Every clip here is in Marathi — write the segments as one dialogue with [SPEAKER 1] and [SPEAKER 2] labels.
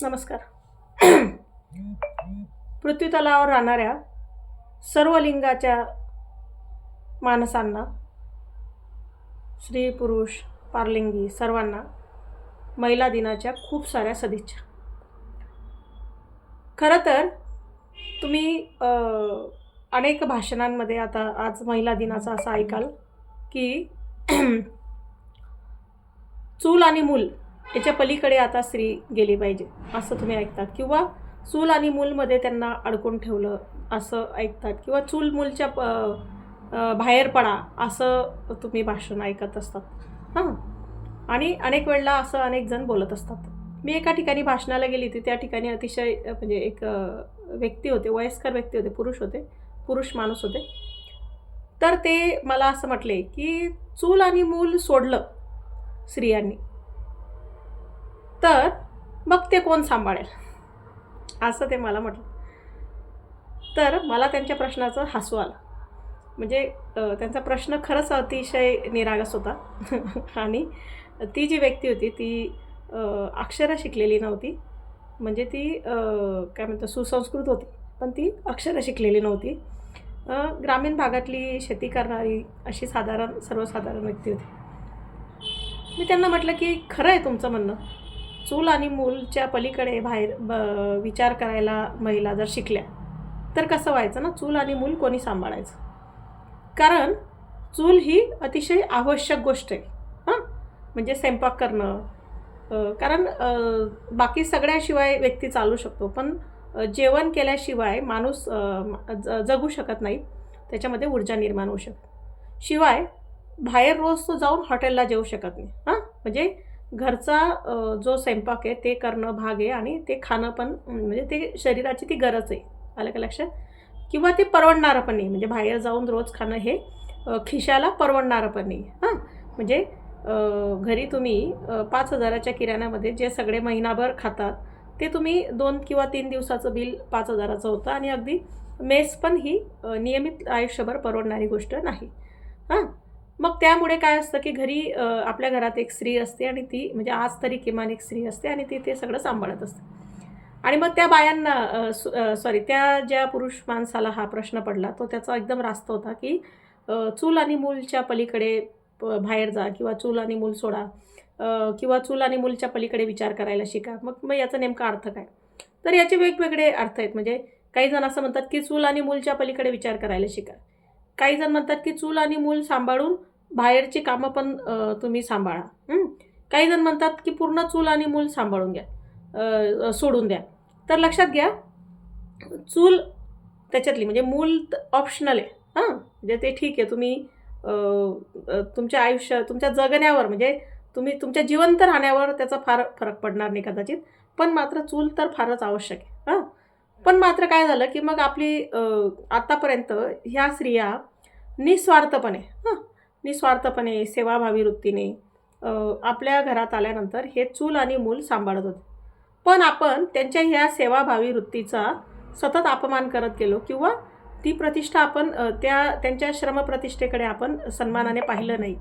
[SPEAKER 1] नमस्कार. पृथ्वीतलावर राहणाऱ्या सर्व लिंगाच्या माणसांना, स्त्री पुरुष पारलिंगी सर्वांना महिला दिनाच्या खूप साऱ्या सदिच्छा. खरं तर तुम्ही अनेक भाषणांमध्ये आता आज महिला दिनाचं असं ऐकाल की चूल आणि मूल याच्या पलीकडे आता स्त्री गेली पाहिजे असं तुम्ही ऐकतात, किंवा चूल आणि मूलमध्ये त्यांना अडकून ठेवलं असं ऐकतात, किंवा चूल मूलच्या बाहेर पडा असं तुम्ही भाषण ऐकत असतात. हां, आणि अनेक वेळेला असं अनेक जण बोलत असतात. मी एका ठिकाणी भाषणाला गेली होती. त्या ठिकाणी अतिशय म्हणजे एक व्यक्ती होते, वयस्कर व्यक्ती होते, पुरुष माणूस होते. तर ते मला असं म्हटले की चूल आणि मूल सोडलं स्त्रियांनी तर मग ते कोण सांभाळेल, असं ते मला म्हटलं. तर मला त्यांच्या प्रश्नाचं हसू आलं. म्हणजे त्यांचा प्रश्न खरंच अतिशय निरागस होता. आणि ती जी व्यक्ती होती ती अक्षरं शिकलेली नव्हती. म्हणजे ती काय म्हणतात, सुसंस्कृत होती, पण ती अक्षरं शिकलेली नव्हती. ग्रामीण भागातली शेती करणारी अशी सर्वसाधारण व्यक्ती होती. मी त्यांना म्हटलं की खरं आहे तुमचं म्हणणं, चूल आणि मूलच्या पलीकडे बाहेर विचार करायला महिला जर शिकल्या तर कसं व्हायचं ना, चूल आणि मूल कोणी सांभाळायचं. कारण चूल ही अतिशय आवश्यक गोष्ट आहे. हां, म्हणजे स्वयंपाक करणं, कारण बाकी सगळ्याशिवाय व्यक्ती चालू शकतो, पण जेवण केल्याशिवाय माणूस जगू शकत नाही, त्याच्यामध्ये ऊर्जा निर्माण होऊ शकते. शिवाय बाहेर रोज तो जाऊन हॉटेलला जेवू शकत नाही. हां, म्हणजे घरचा जो स्वयंपाक आहे ते करणं भाग आहे, आणि ते खाणं पण म्हणजे ते शरीराची ती गरज आहे. आलं का लक्षात? किंवा ते परवडणारं पण नाही. म्हणजे बाहेर जाऊन रोज खाणं हे खिशाला परवडणारं पण नाही. हां, म्हणजे घरी तुम्ही 5,000च्या किराण्यामध्ये जे सगळे महिनाभर खातात ते तुम्ही 2 किंवा 3 दिवसाचं बिल 5,000चं होतं, आणि अगदी मेस पण ही नियमित आयुष्यभर परवडणारी गोष्ट नाही. हां, मग त्यामुळे काय असतं की घरी आपल्या घरात एक स्त्री असते, आणि ती म्हणजे आज तरी किमान एक स्त्री असते, आणि ती ते सगळं सांभाळत असते. आणि मग त्या बायांना सॉरी, त्या ज्या पुरुष माणसाला हा प्रश्न पडला तो त्याचा एकदम रास्त होता की चूल आणि मूलच्या पलीकडे बाहेर जा, किंवा चूल आणि मूल सोडा, किंवा चूल आणि मूलच्या पलीकडे विचार करायला शिका. मग मग याचा नेमका अर्थ काय? तर याचे वेगवेगळे अर्थ आहेत. म्हणजे काही जण असं म्हणतात की चूल आणि मूलच्या पलीकडे विचार करायला शिका. काही जण म्हणतात की चूल आणि मूल सांभाळून बाहेरची कामं पण तुम्ही सांभाळा. काही जण म्हणतात की पूर्ण चूल आणि मूल सांभाळून घ्या, सोडून द्या. तर लक्षात घ्या, चूल त्याच्यातली म्हणजे मूल ऑप्शनल आहे. हां, म्हणजे ते ठीक आहे, तुम्ही तुमच्या आयुष्य तुमच्या जगण्यावर म्हणजे तुम्ही तुमच्या जिवंत राहण्यावर त्याचा फार फरक पडणार नाही कदाचित, पण मात्र चूल तर फारच आवश्यक आहे. हां, पण मात्र काय झालं की मग आपली आत्तापर्यंत ह्या स्त्रिया निस्वार्थपणे निस्वार्थपणे सेवाभावी वृत्तीने आपल्या घरात आल्यानंतर हे चूल आणि मूल सांभाळत होते. पण आपण त्यांच्या ह्या सेवाभावी वृत्तीचा सतत अपमान करत गेलो, किंवा ती प्रतिष्ठा आपण त्यांच्या श्रमप्रतिष्ठेकडे आपण सन्मानाने पाहिलं नाही.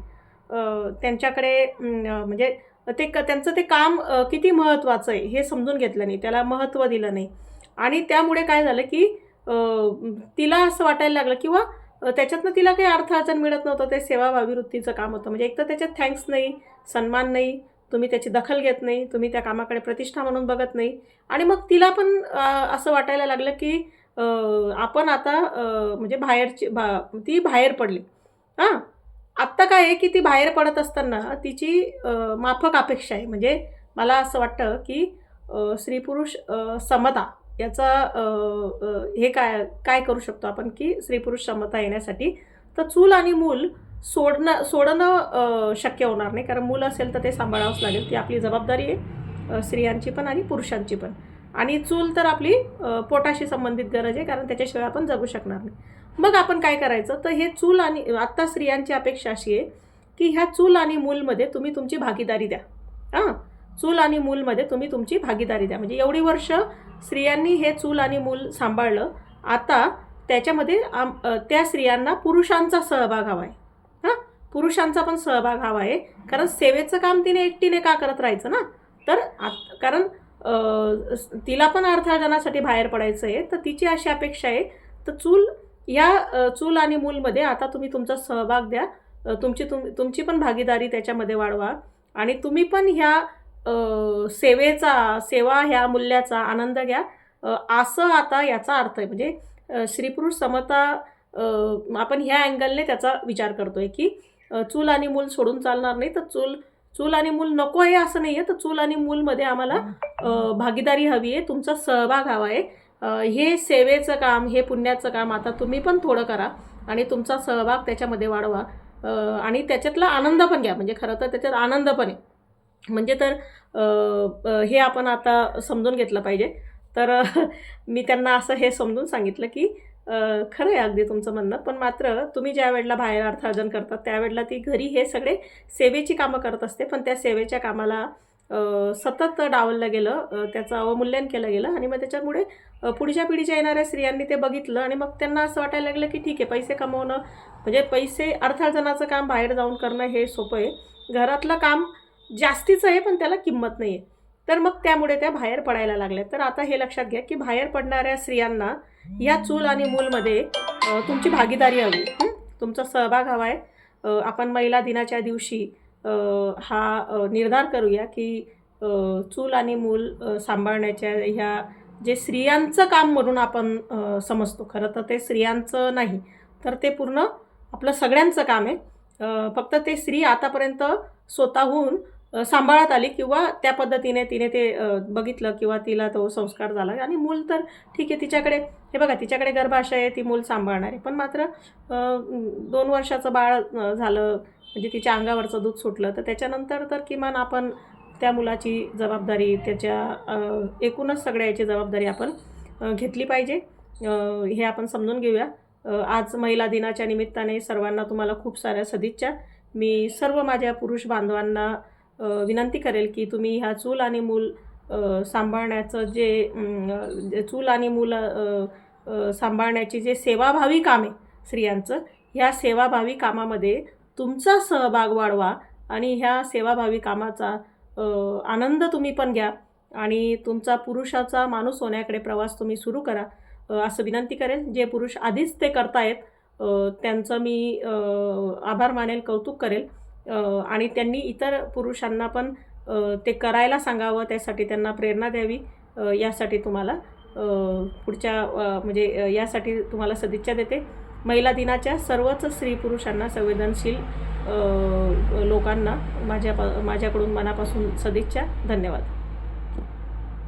[SPEAKER 1] त्यांच्याकडे म्हणजे त्यांचं ते काम किती महत्त्वाचं आहे हे समजून घेतलं नाही, त्याला महत्त्व दिलं नाही. आणि त्यामुळे काय झालं की तिला असं वाटायला लागलं, किंवा त्याच्यातनं तिला काही अर्थ अडचण मिळत नव्हतं. ते सेवाभावी वृत्तीचं काम होतं. म्हणजे एकतर त्याच्यात थँक्स नाही, सन्मान नाही, तुम्ही त्याची दखल घेत नाही, तुम्ही त्या कामाकडे प्रतिष्ठा म्हणून बघत नाही. आणि मग तिला पण असं वाटायला लागलं की आपण आता म्हणजे ती बाहेर पडली. हां, आत्ता काय आहे की ती बाहेर पडत असताना तिची माफक अपेक्षा आहे. म्हणजे मला असं वाटतं की स्त्री-पुरुष समता याचा हे काय काय करू शकतो आपण की स्त्री-पुरुष समता येण्यासाठी तर चूल आणि मूल सोडणं शक्य होणार नाही. कारण मूल असेल तर ते सांभाळावंच लागेल. ती आपली जबाबदारी आहे, स्त्रियांची पण आणि पुरुषांची पण. आणि चूल तर आपली पोटाशी संबंधित गरज आहे, कारण त्याच्याशिवाय आपण जगू शकणार नाही. मग आपण काय करायचं, तर हे चूल आणि आत्ता स्त्रियांची अपेक्षा अशी आहे की ह्या चूल आणि मूलमध्ये तुम्ही तुमची भागीदारी द्या. हां, चूल आणि मूलमध्ये तुम्ही तुमची भागीदारी द्या. म्हणजे एवढी वर्ष स्त्रियांनी हे चूल आणि मूल सांभाळलं, आता त्याच्यामध्ये त्या स्त्रियांना पुरुषांचा सहभाग हवा आहे. हां, पुरुषांचा पण सहभाग हवा आहे, कारण सेवेचं काम तिने एकटीने का करत राहायचं ना. तर कारण तिला पण अर्थार्जनासाठी बाहेर पडायचं आहे, तर तिची अशी अपेक्षा आहे, तर चूल आणि मूलमध्ये आता तुम्ही तुमचा सहभाग द्या, तुमची पण भागीदारी त्याच्यामध्ये वाढवा आणि तुम्ही पण ह्या सेवा ह्या मूल्याचा आनंद घ्या. असं आता याचा अर्थ आहे. म्हणजे स्त्री-पुरुष समता आपण ह्या अँगलने त्याचा विचार करतोय, की चूल आणि मूल सोडून चालणार नाही, तर चूल आणि मूल नको आहे असं नाही आहे, तर चूल आणि मूलमध्ये आम्हाला भागीदारी हवी आहे, तुमचा सहभाग हवा आहे. हे सेवेचं काम, हे पुण्याचं काम आता तुम्ही पण थोडं करा आणि तुमचा सहभाग त्याच्यामध्ये वाढवा आणि त्याच्यातला आनंद पण घ्या. म्हणजे खरं तर त्याच्यात आनंद पण आहे. म्हणजे तर हे आपण आता समजून घेतलं पाहिजे. तर मी त्यांना असं हे समजून सांगितलं, की खरं आहे अगदी तुमचं म्हणणं, पण मात्र तुम्ही ज्या वेळेला बाहेर अर्थार्जन करतात, त्यावेळेला ती घरी हे सगळे सेवेची कामं करत असते, पण त्या सेवेच्या कामाला सतत डावललं गेलं, त्याचं अवमूल्यन केलं गेलं आणि मग त्याच्यामुळे पुढच्या पिढीच्या येणाऱ्या स्त्रियांनी ते बघितलं आणि मग त्यांना असं वाटायला लागलं, की ठीक आहे, पैसे कमवणं म्हणजे पैसे अर्थार्जनाचं काम बाहेर जाऊन करणं हे सोपं आहे. घरातलं काम जास्तीचं आहे, पण त्याला किंमत नाही आहे. तर मग त्यामुळे त्या बाहेर पडायला लागल्या. तर आता हे लक्षात घ्या, की बाहेर पडणाऱ्या स्त्रियांना या चूल आणि मूलमध्ये तुमची भागीदारी हवी, तुमचा सहभाग हवा आहे. आपण महिला दिनाच्या दिवशी हा निर्धार करूया, की चूल आणि मूल सांभाळण्याच्या ह्या जे स्त्रियांचं काम म्हणून आपण समजतो, खरं तर ते स्त्रियांचं नाही, तर ते पूर्ण आपलं सगळ्यांचं काम आहे. फक्त ते स्त्री आतापर्यंत स्वतःहून सांभाळत आली किंवा त्या पद्धतीने तिने ते बघितलं किंवा तिला तो संस्कार झाला आणि मूल तर ठीक आहे, तिच्याकडे हे बघा, तिच्याकडे गर्भाशय आहे, ती मूल सांभाळणार आहे. पण मात्र 2 वर्षाचं बाळ झालं म्हणजे तिच्या अंगावरचं दूध सुटलं, तर त्याच्यानंतर तर किमान आपण त्या मुलाची जबाबदारी, त्याच्या एकूणच सगळ्या याची जबाबदारी आपण घेतली पाहिजे. हे आपण समजून घेऊया. आज महिला दिनाच्या निमित्ताने सर्वांना तुम्हाला खूप साऱ्या सदिच्छा. मी सर्व माझ्या पुरुष बांधवांना विनंती करेल, की तुम्ही ह्या चूल आणि मूल सांभाळण्याचं जे चूल आणि मूल सांभाळण्याची जे सेवाभावी काम आहे स्त्रियांचं, ह्या सेवाभावी कामामध्ये तुमचा सहभाग वाढवा आणि ह्या सेवाभावी कामाचा आनंद तुम्ही पण घ्या आणि तुमचा पुरुषाचा माणूस होण्याकडे प्रवास तुम्ही सुरू करा, असं विनंती करेल. जे पुरुष आधीच ते करतायत त्यांचं मी आभार मानेल, कौतुक करेल आणि त्यांनी इतर पुरुषांना पण ते करायला सांगावं, त्यासाठी त्यांना प्रेरणा द्यावी. यासाठी तुम्हाला पुढच्या म्हणजे यासाठी तुम्हाला सदिच्छा देते. महिला दिनाच्या सर्वच स्त्री पुरुषांना, संवेदनशील लोकांना माझ्याकडून मनापासून सदिच्छा. धन्यवाद.